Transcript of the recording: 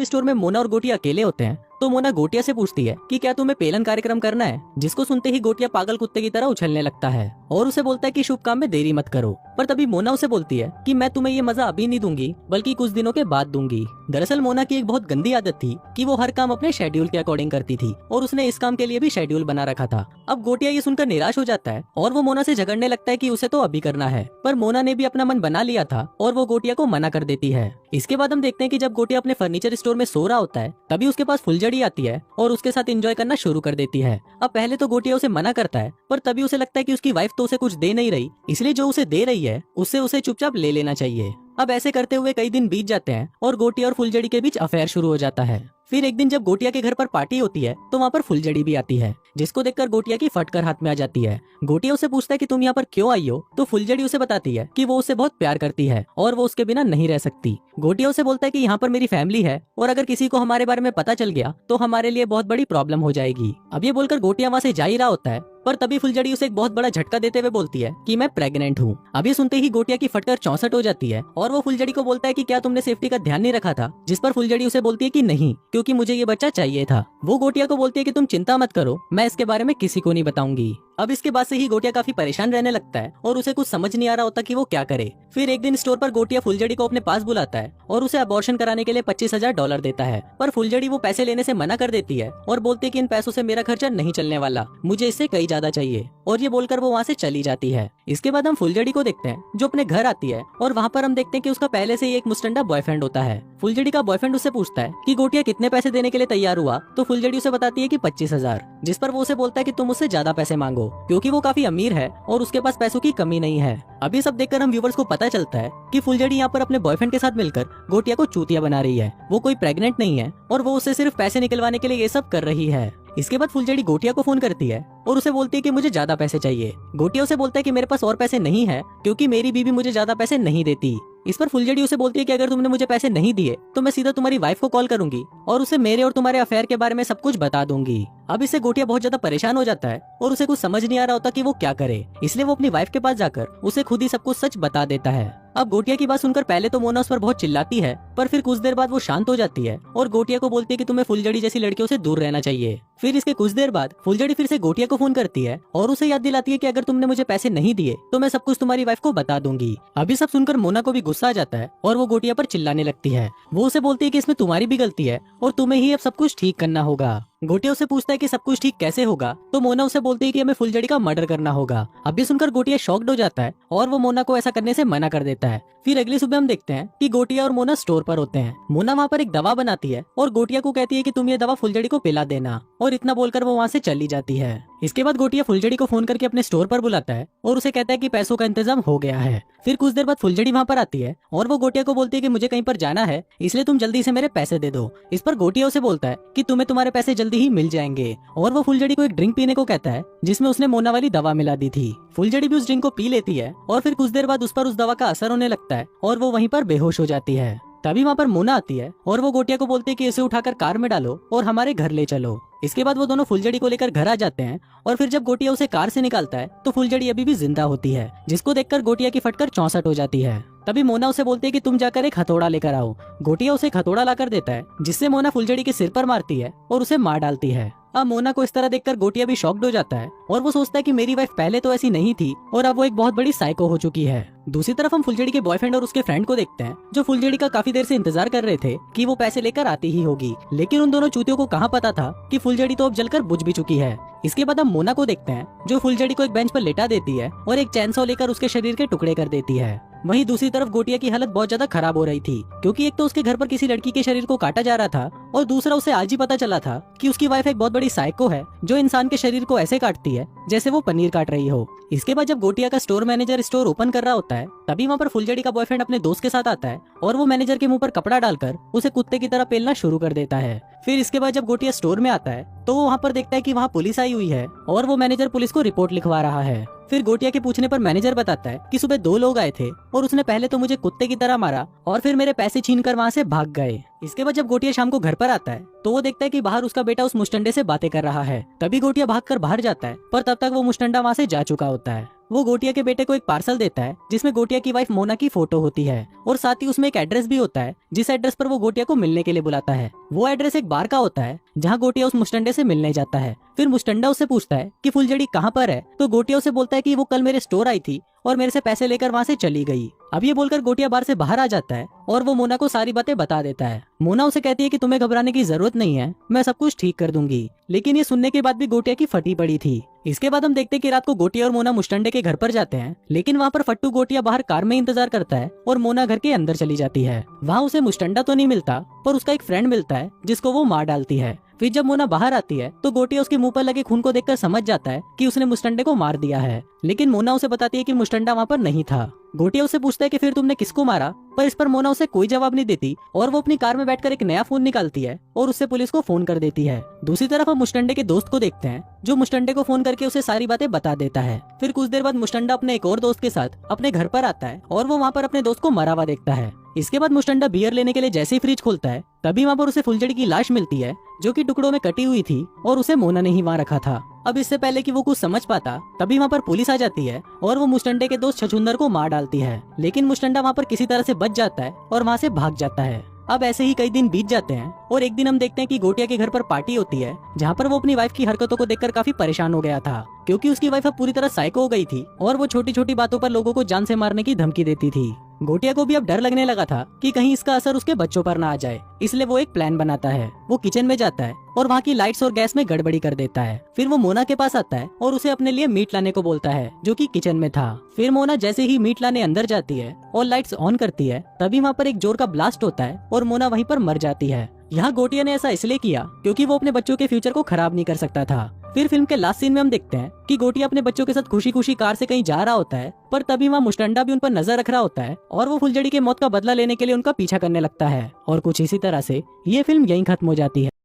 Store में मोना और गोटिया अकेले होते हैं तो मोना गोटिया से पूछती है कि क्या तुम्हें पेलन कार्यक्रम करना है, जिसको सुनते ही गोटिया पागल कुत्ते की तरह उछलने लगता है और उसे बोलता है कि शुभ काम में देरी मत करो। पर तभी मोना उसे बोलती है कि मैं तुम्हें ये मजा अभी नहीं दूंगी बल्कि कुछ दिनों के बाद दूंगी। दरअसल मोना की एक बहुत गंदी आदत थी कि वो हर काम अपने शेड्यूल के अकॉर्डिंग करती थी और उसने इस काम के लिए भी शेड्यूल बना रखा था। अब गोटिया ये सुनकर निराश हो जाता है और वो मोना से झगड़ने लगता है कि उसे तो अभी करना है, पर मोना ने भी अपना मन बना लिया था और वो गोटिया को मना कर देती है। इसके बाद हम देखते हैं कि जब गोटिया अपने फर्नीचर स्टोर में सो रहा होता है तभी उसके पास फुलझड़ी आती है और उसके साथ एंजॉय करना शुरू कर देती है। अब पहले तो गोटिया उसे मना करता है पर तभी उसे लगता है कि उसकी वाइफ तो उसे कुछ दे नहीं रही, इसलिए जो उसे दे रही है उससे उसे चुपचाप ले लेना चाहिए। अब ऐसे करते हुए कई दिन बीत जाते हैं और गोटिया और फुलझड़ी के बीच अफेयर शुरू हो जाता है। फिर एक दिन जब गोटिया के घर पर पार्टी होती है तो वहाँ पर फुलझड़ी भी आती है, जिसको देखकर गोटिया की फटकर हाथ में आ जाती है। गोटिया उसे पूछता है कि तुम यहाँ पर क्यों आई हो, तो फुलझड़ी उसे बताती है कि वो उसे बहुत प्यार करती है और वो उसके बिना नहीं रह सकती। गोटिया उसे बोलता है कि यहाँ पर मेरी फैमिली है और अगर किसी को हमारे बारे में पता चल गया तो हमारे लिए बहुत बड़ी प्रॉब्लम हो जाएगी। अब ये बोलकर गोटिया वहाँ से जा ही रहा होता है पर तभी फुलझड़ी उसे एक बहुत बड़ा झटका देते हुए बोलती है कि मैं प्रेग्नेंट हूँ। अब ये सुनते ही गोटिया की फटकर 64 हो जाती है और वो फुलझड़ी को बोलता है कि क्या तुमने सेफ्टी का ध्यान नहीं रखा था, जिस पर फुलझड़ी उसे बोलती है कि नहीं, क्योंकि मुझे ये बच्चा चाहिए था। वो गोटिया को बोलती है कि तुम चिंता मत करो, मैं इसके बारे में किसी को नहीं बताऊंगी। अब इसके बाद से ही गोटिया काफी परेशान रहने लगता है और उसे कुछ समझ नहीं आ रहा होता कि वो क्या करे। फिर एक दिन स्टोर पर गोटिया फुलझड़ी को अपने पास बुलाता है और उसे अबॉर्शन कराने के लिए $25,000 देता है, पर फुलझड़ी वो पैसे लेने से मना कर देती है और बोलती है कि इन पैसों से मेरा खर्चा नहीं चलने वाला, मुझे इससे कई ज्यादा चाहिए, और ये बोलकर वो वहाँ से चली जाती है। इसके बाद हम फुलझड़ी को देखते हैं जो अपने घर आती है और वहाँ पर हम देखते हैं कि उसका पहले से ही एक मुस्टंडा बॉयफ्रेंड होता है। फुलझड़ी का बॉयफ्रेंड उससे पूछता है कि गोटिया कितने पैसे देने के लिए तैयार हुआ, तो फुलझड़ी उसे बताती है कि 25,000, जिस पर वो उसे बोलता है कि तुम उससे ज्यादा पैसे मांगो क्योंकि वो काफी अमीर है और उसके पास पैसों की कमी नहीं है। अभी सब देखकर हम व्यूवर्स को पता चलता है कि फुलझड़ी यहाँ पर अपने बॉयफ्रेंड के साथ मिलकर गोटिया को चूतिया बना रही है। वो कोई प्रेग्नेंट नहीं है और वो उससे सिर्फ पैसे निकलवाने के लिए ये सब कर रही है। इसके बाद फुलझड़ी गोटिया को फोन करती है और उसे बोलती है कि मुझे ज्यादा पैसे चाहिए। गोटिया उसे बोलता है कि मेरे पास और पैसे नहीं है क्योंकि मेरी बीवी मुझे ज्यादा पैसे नहीं देती। इस पर फुलझड़ी उसे बोलती है कि अगर तुमने मुझे पैसे नहीं दिए तो मैं सीधा तुम्हारी वाइफ को कॉल करूंगी और उसे मेरे और तुम्हारे अफेयर के बारे में सब कुछ बता दूंगी। अब इससे गोटिया बहुत ज्यादा परेशान हो जाता है और उसे कुछ समझ नहीं आ रहा होता कि वो क्या करे, इसलिए वो अपनी वाइफ के पास जाकर उसे खुद ही सब कुछ सच बता देता है। अब गोटिया की बात सुनकर पहले तो मोना उस पर बहुत चिल्लाती है, पर फिर कुछ देर बाद वो शांत हो जाती है और गोटिया को बोलती है कि तुम्हें फुलझड़ी जैसी लड़कियों से दूर रहना चाहिए। फिर इसके कुछ देर बाद फुलझड़ी फिर से गोटिया को फोन करती है और उसे याद दिलाती है कि अगर तुमने मुझे पैसे नहीं दिए तो मैं सब कुछ तुम्हारी वाइफ को बता दूंगी। अभी सब सुनकर मोना को भी गुस्सा आ जाता है और वो गोटिया पर चिल्लाने लगती है। वो उसे बोलती है कि इसमें तुम्हारी भी गलती है और तुम्हें ही अब सब कुछ ठीक करना होगा। गोटिया उसे पूछता है कि सब कुछ ठीक कैसे होगा, तो मोना उसे बोलती है कि हमें फुलझड़ी का मर्डर करना होगा। अभी सुनकर गोटिया शॉक्ड हो जाता है और वो मोना को ऐसा करने से मना कर देता है। फिर अगली सुबह हम देखते हैं कि गोटिया और मोना स्टोर पर होते हैं। मोना वहाँ पर एक दवा बनाती है और गोटिया को कहती है कि तुम ये दवा फुलझड़ी को पिला देना, और इतना बोलकर वो वहाँ से चली जाती है। इसके बाद गोटिया फुलझड़ी को फोन करके अपने स्टोर पर बुलाता है और उसे कहता है कि पैसों का इंतजाम हो गया है। फिर कुछ देर बाद फुलझड़ी वहाँ पर आती है और वो गोटिया को बोलती है कि मुझे कहीं पर जाना है, इसलिए तुम जल्दी से मेरे पैसे दे दो। इस पर गोटिया उसे बोलता है कि तुम्हें तुम्हारे पैसे जल्दी ही मिल जाएंगे, और वो फुलझड़ी को एक ड्रिंक पीने को कहता है जिसमें उसने मोना वाली दवा मिला दी थी। फुलझड़ी भी उस ड्रिंक को पी लेती है और फिर कुछ देर बाद उस पर उस दवा का असर होने लगता है और वो वहीं पर बेहोश हो जाती है। तभी वहाँ पर मोना आती है और वो गोटिया को बोलती है कि इसे उठाकर कार में डालो और हमारे घर ले चलो। इसके बाद वो दोनों फुलझड़ी को लेकर घर आ जाते हैं और फिर जब गोटिया उसे कार से निकालता है तो फुलझड़ी अभी भी जिंदा होती है, जिसको देखकर गोटिया की फटकर 64 हो जाती है। तभी मोना उसे बोलती है कि तुम जाकर एक हथौड़ा लेकर आओ। गोटिया उसे हथौड़ा लाकर देता है, जिससे मोना फुलझड़ी के सिर पर मारती है और उसे मार डालती है। अब मोना को इस तरह देखकर गोटिया भी शॉक्ड हो जाता है और वो सोचता है कि मेरी वाइफ पहले तो ऐसी नहीं थी और अब वो एक बहुत बड़ी साइको हो चुकी है। दूसरी तरफ हम फुलझड़ी के बॉयफ्रेंड और उसके फ्रेंड को देखते हैं जो फुलझड़ी का काफी देर से इंतजार कर रहे थे कि वो पैसे लेकर आती ही होगी, लेकिन उन दोनों चूतियों को कहाँ पता था कि फुलझड़ी तो अब जलकर बुझ भी चुकी है। इसके बाद हम मोना को देखते हैं जो फुलझड़ी को एक बेंच पर लेटा देती है और एक चैनसॉ लेकर उसके शरीर के टुकड़े कर देती है। वहीं दूसरी तरफ गोटिया की हालत बहुत ज्यादा खराब हो रही थी, क्योंकि एक तो उसके घर पर किसी लड़की के शरीर को काटा जा रहा था और दूसरा उसे आज ही पता चला था कि उसकी वाइफ एक बहुत बड़ी साइको है जो इंसान के शरीर को ऐसे काटती है जैसे वो पनीर काट रही हो। इसके बाद जब गोटिया का स्टोर मैनेजर स्टोर ओपन कर रहा होता है तभी वहाँ पर फुलझड़ी का बॉयफ्रेंड अपने दोस्त के साथ आता है और वो मैनेजर के मुंह पर कपड़ा डालकर उसे कुत्ते की तरह पेलना शुरू कर देता है। फिर इसके बाद जब गोटिया स्टोर में आता है तो वो वहाँ पर देखता है कि वहाँ पुलिस आई हुई है और वो मैनेजर पुलिस को रिपोर्ट लिखवा रहा है। फिर गोटिया के पूछने पर मैनेजर बताता है कि सुबह 2 लोग आए थे और उसने पहले तो मुझे कुत्ते की तरह मारा और फिर मेरे पैसे छीनकर वहाँ से भाग गए। इसके बाद जब गोटिया शाम को घर पर आता है तो वो देखता है कि बाहर उसका बेटा उस मुस्टंडे से बातें कर रहा है। तभी गोटिया भागकर बाहर जाता है, पर तब तक वो मुस्टंडा वहाँ से जा चुका होता है। वो गोटिया के बेटे को एक पार्सल देता है जिसमें गोटिया की वाइफ मोना की फोटो होती है और साथ ही उसमें एक एड्रेस भी होता है जिस एड्रेस पर वो गोटिया को मिलने के लिए बुलाता है। वो एड्रेस एक बार का होता है जहाँ गोटिया उस मुस्टंडे से मिलने जाता है। फिर मुस्टंडा उससे पूछता है कि फुलझड़ी कहाँ पर है, तो गोटिया उसे बोलता है कि वो कल मेरे स्टोर आई थी और मेरे से पैसे लेकर वहाँ से चली गई। अब ये बोलकर गोटिया बार से बाहर आ जाता है और वो मोना को सारी बातें बता देता है। मोना उसे कहती है कि तुम्हें घबराने की जरूरत नहीं है, मैं सब कुछ ठीक कर दूंगी। लेकिन ये सुनने के बाद भी गोटिया की फटी पड़ी थी। इसके बाद हम देखते हैं कि रात को गोटिया और मोना मुस्टंडे के घर पर जाते हैं, लेकिन वहाँ पर फट्टू गोटिया बाहर कार में इंतजार करता है और मोना घर के अंदर चली जाती है। वहाँ उसे मुस्टंडा तो नहीं मिलता पर उसका एक फ्रेंड मिलता है जिसको वो मार डालती है। फिर जब मोना बाहर आती है तो गोटिया उसके मुंह पर लगे खून को देखकर समझ जाता है कि उसने मुस्टंडे को मार दिया है, लेकिन मोना उसे बताती है कि मुस्टंडा वहाँ पर नहीं था। गोटिया उसे पूछता है कि फिर तुमने किसको मारा, पर इस पर मोना उसे कोई जवाब नहीं देती और वो अपनी कार में बैठकर एक नया फोन निकालती है और उससे पुलिस को फोन कर देती है। दूसरी तरफ हम मुस्टंडे के दोस्त को देखते हैं जो मुस्टंडे को फोन करके उसे सारी बातें बता देता है। फिर कुछ देर बाद मुस्टंडा अपने एक और दोस्त के साथ अपने घर पर आता है और वो वहाँ पर अपने दोस्त को मरा हुआ देखता है। इसके बाद मुस्टंडा बियर लेने के लिए जैसे ही फ्रिज खोलता है तभी वहाँ पर उसे फुलझड़ी की लाश मिलती है जो कि टुकड़ों में कटी हुई थी और उसे मोना ने ही वहाँ रखा था। अब इससे पहले कि वो कुछ समझ पाता तभी वहाँ पर पुलिस आ जाती है और वो मुस्टंडे के दोस्त छछूंदर को मार डालती है, लेकिन मुस्टंडा वहाँ पर किसी तरह से बच जाता है और वहाँ से भाग जाता है। अब ऐसे ही कई दिन बीत जाते हैं और एक दिन हम देखते हैं कि गोटिया के घर पर पार्टी होती है जहाँ पर वो अपनी वाइफ की हरकतों को देखकर काफी परेशान हो गया था, क्योंकि उसकी वाइफ अब पूरी तरह साइको हो गई थी और वो छोटी छोटी बातों पर लोगों को जान से मारने की धमकी देती थी। गोटिया को भी अब डर लगने लगा था कि कहीं इसका असर उसके बच्चों पर ना आ जाए, इसलिए वो एक प्लान बनाता है। वो किचन में जाता है और वहाँ की लाइट्स और गैस में गड़बड़ी कर देता है। फिर वो मोना के पास आता है और उसे अपने लिए मीट लाने को बोलता है जो कि किचन में था। फिर मोना जैसे ही मीट लाने अंदर जाती है और लाइट्स ऑन करती है तभी वहाँ पर एक जोर का ब्लास्ट होता है और मोना वहीं पर मर जाती है। यहाँ गोटिया ने ऐसा इसलिए किया क्योंकि वो अपने बच्चों के फ्यूचर को खराब नहीं कर सकता था। फिर फिल्म के लास्ट सीन में हम देखते हैं कि गोटिया अपने बच्चों के साथ खुशी खुशी कार से कहीं जा रहा होता है, पर तभी वहाँ मुस्टंडा भी उन पर नजर रख रहा होता है और वो फुलझड़ी के मौत का बदला लेने के लिए उनका पीछा करने लगता है। और कुछ इसी तरह से ये फिल्म यहीं खत्म हो जाती है।